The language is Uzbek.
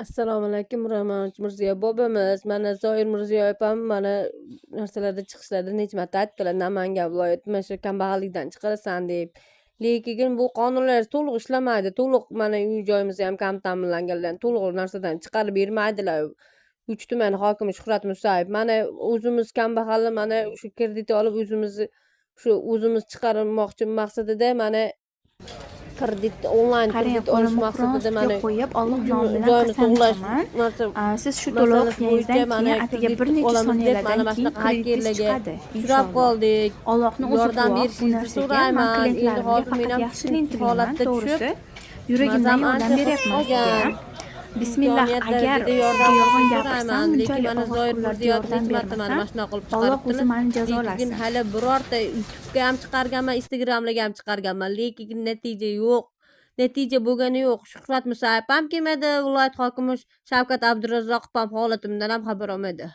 Assalomu alaykum, Ro'mon Mirziyoyev bobamiz. Mana Zoir Mirziyoyev ham mana narsalarda chiqishlarda necha marta aytdilar, Namangan viloyati mana shu kambag'allikdan chiqarasan deb. Lekin bu qonunlar to'liq ishlamaydi. To'liq mana uy joyimiz ham kam ta'minlanganlar to'liq narsadan chiqarib bermaydilar. 3 tuman hokimi Shuhrat Musayev. Mana o'zimiz kambag'allar mana shu kredit olib o'zimiz chiqarmoqchi maqsadida mana onlayn Qarang, kredit olish qo'limni Qur'on maqsadida ustiga mana qo'yib, Alloh nomidan joyni qasam to'g'lash ichaman. Siz shu to'lov qilganingizdan keyin atigi bir necha soniyalardan keyin kreditingiz chiqadi. uchrab qoldik. Allohni o'zi Yordam guvoh, bu berishingizni narsaga so'rayman. men Endi klientlarimga hozir men faqat ham yaxshilik tushunib tilayman, holatda to'g'risi. tushib, Yuragimdan mazam yordam ancha beryapman sizga. qolgan. Bismillah, agar Imkoniyatlarida yordam yordam gapirsam, lekin mana bunchalik Zoir og'ir kunlarda Mirziyoyev yordam necha marta mana bermasam, shunaqa qilib Alloh o'zi chiqaribdilar. meni Lekin jazolasin. hali birorta YouTube'ga ham chiqarganman, Instagram'ga ham chiqarganman, lekin natija yo'q. Natija bo'lgani yo'q. Shuhrat Musayev ham kelmadi, viloyat hokimi Shavkat Abdurazzoqov ham holatimdan ham xabar olmadi.